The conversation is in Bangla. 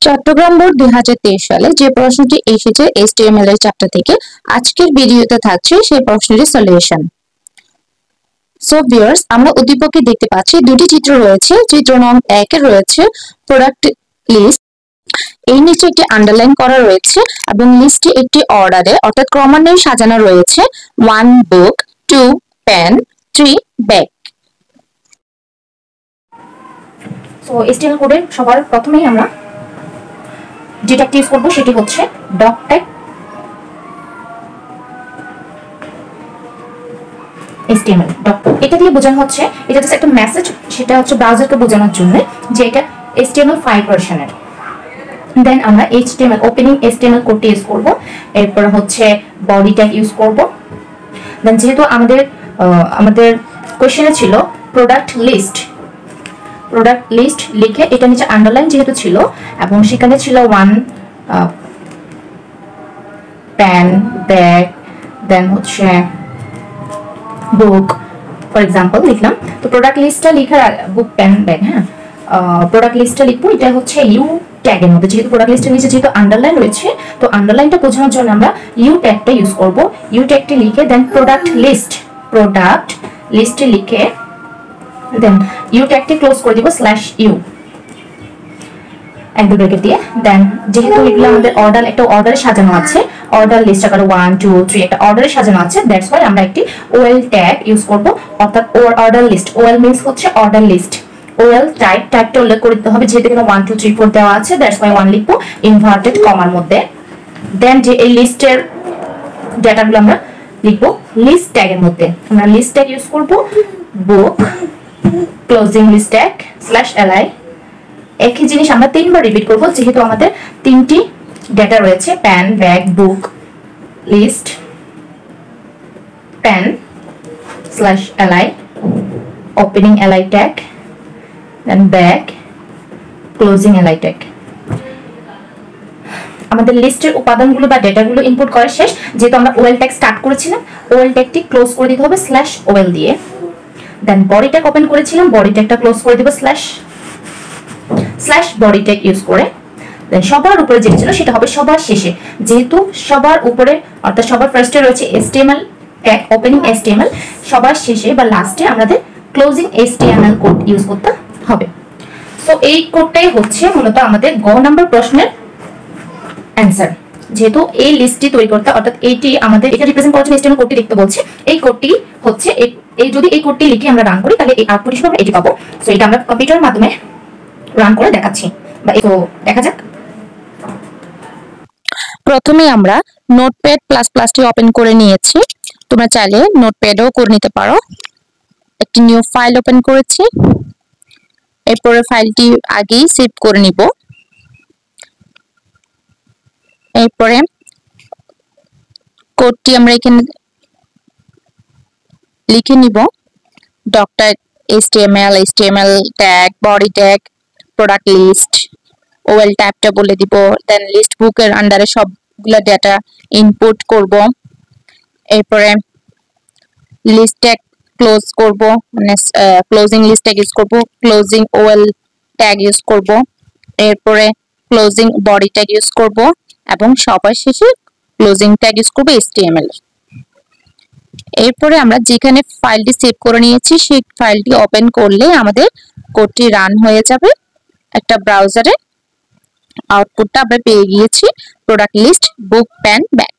চট্টগ্রাম বোর্ড 2023 সালে যে প্রশ্নটি এসেছে HTML এর চ্যাপ্টার থেকে, আজকের ভিডিওতে থাকছে সেই প্রশ্নের সলিউশন। সো ভিউয়ার্স, আমরা উদ্দীপকে দেখতে পাচ্ছি দুটি চিত্র রয়েছে। চিত্র নং 1 এ রয়েছে প্রোডাক্ট লিস্ট, এই নিচে একটি আন্ডারলাইন করা রয়েছে এবং লিস্টটি একটি অর্ডারে অর্থাৎ ক্রমান্বয়ে সাজানো রয়েছে। 1 বুক, 2 পেন, 3 ব্যাগ। সো HTML কোডের সবার প্রথমেই আমরা যেটা ইউজ করব সেটি হচ্ছে ডক ট্যাগ HTML। এটা দিয়ে বোঝানো হচ্ছে, এটা জাস্ট একটা মেসেজ, সেটা হচ্ছে ব্রাউজারকে বোঝানোর জন্য যে এটা HTML5 ভার্সনের। দেন আমরা HTML ওপেনিং HTML কোডটি ইউজ করব, এরপর হচ্ছে বডি ট্যাগ ইউজ করব। দেন যেহেতু আমাদের কোশ্চেনে ছিল প্রোডাক্ট লিস্ট লিখে এটা নিচে আন্ডারলাইন যেহেতু ছিল এবং সেখানে ছিল 1 পেন, ব্যাগ, দেন হচ্ছে বুক ফর এক্সাম্পল লিখলাম। তো প্রোডাক্ট লিস্টটা লেখার বুক, পেন, ব্যাগ, হ্যাঁ প্রোডাক্ট লিস্টটা লিখবো। এটা হচ্ছে ইউ ট্যাগের মধ্যে, যেহেতু প্রোডাক্ট লিস্টের নিচে যেহেতু আন্ডারলাইন রয়েছে, তো আন্ডারলাইনটা বোঝানোর জন্য আমরা ইউ ট্যাগটা ইউজ করব। ইউ ট্যাগটি লিখে দেন প্রোডাক্ট লিস্টে লিখে দেন ইউ ট্যাগটি ক্লোজ করে দিব /u অ্যাঙ্গেল ব্র্যাকেট দিয়ে। দেন যেহেতু এগুলো আমাদের একটা অর্ডারে সাজানো আছে, অর্ডার লিস্ট আকারে 1 2 3 একটা অর্ডারে সাজানো আছে, দ্যাটস ওয়াই আমরা একটি OL ট্যাগ ইউজ করব, অর্থাৎ অর্ডার লিস্ট। OL মিন্স হচ্ছে অর্ডার লিস্ট। OL টাইপটা উল্লেখ করে দিতে হবে, যেহেতু এখানে 1 2 3 4 দেওয়া আছে, দ্যাটস ওয়াই 1 লিখবো ইনভার্টেড কমার মধ্যে। দেন যে এই লিস্টের ডেটাগুলো আমরা লিখবো লিস্ট ট্যাগের মধ্যে। আমরা লিস্ট ট্যাগ ইউজ করব, বুক ক্লোজিং লিস্ট ট্যাগ /li। একই জিনিস আমরা 3 বার রিপিট করব, যেহেতু আমাদের 3টি ডেটা রয়েছে, pen, bag, book, list, pen /li opening li tag, then bag closing li tag. আমাদের লিস্টের উপাদানগুলো বা ডেটাগুলো ইনপুট করা শেষ। যেহেতু আমরা OL ট্যাগ স্টার্ট করেছিলাম, OL ট্যাগটি ক্লোজ করে দিতে হবে /OL দিয়ে। দেন বডি ট্যাগ ওপেন করেছিলাম, বডি ট্যাগটা ক্লোজ করে দিব /body tag ইউজ করে। দেন সবার উপরে যেটা ছিল সেটা হবে সবার শেষে, যেহেতু সবার উপরে অর্থাৎ সবার ফার্স্টে রয়েছে HTML ট্যাগ ওপেনিং HTML, সবার শেষে বা লাস্টে আমাদের ক্লোজিং HTML কোড ইউজ করতে হবে। সো এই কোডটাই হচ্ছে মূলত আমাদের গ নাম্বার প্রশ্নের অ্যানসার। যেহেতু এই লিস্টটি তৈরি করতে, অর্থাৎ এইটি আমাদের এটা রিপ্রেজেন্ট করার জন্য HTML কোডটি লিখতে বলছে, এই কোডটি হচ্ছে এই যদি এই কোডটি লিখে আমরা রান করি তাহলে এই আউটপুট হিসেবে আমরা এটি পাবো। সো এটা আমরা কম্পিউটারের মাধ্যমে রান করে দেখাচ্ছি, বা তো দেখা যাক। প্রথমে আমরা নোটপ্যাড++টি ওপেন করে নিয়েছি, তোমরা চাইলে নোটপ্যাডও করে নিতে পারো। একটি নিউ ফাইল ওপেন করেছি, এরপরে ফাইলটি আগেই সেভ করে নিব। এরপরে কোডটি আমরা এখানে লিখে নিব, HTML tag, body tag, product list, OL ট্যাবটা বলে দিব। দেন লিস্ট বুকের আন্ডারে সবগুলা ডেটা ইনপুট করব। এরপরে লিস্ট ট্যাগ ক্লোজ করব, মানে ক্লোজিং লিস্ট ট্যাগ ইউজ করব, ক্লোজিং OL ট্যাগ ইউজ করব, এরপরে ক্লোজিং বডি ট্যাগ ইউজ করব এবং সবার শেষে ক্লোজিং ট্যাগ ইউজ করব HTML। এরপরে আমরা যেখানে ফাইলটি সেভ করে নিয়েছি সেই ফাইলটি ওপেন করলে আমাদের কোডটি রান হয়ে যাবে একটা ব্রাউজারে। আউটপুটটা আমরা পেয়ে গিয়েছি প্রোডাক্ট লিস্ট, বুক, পেন, ব্যাগ।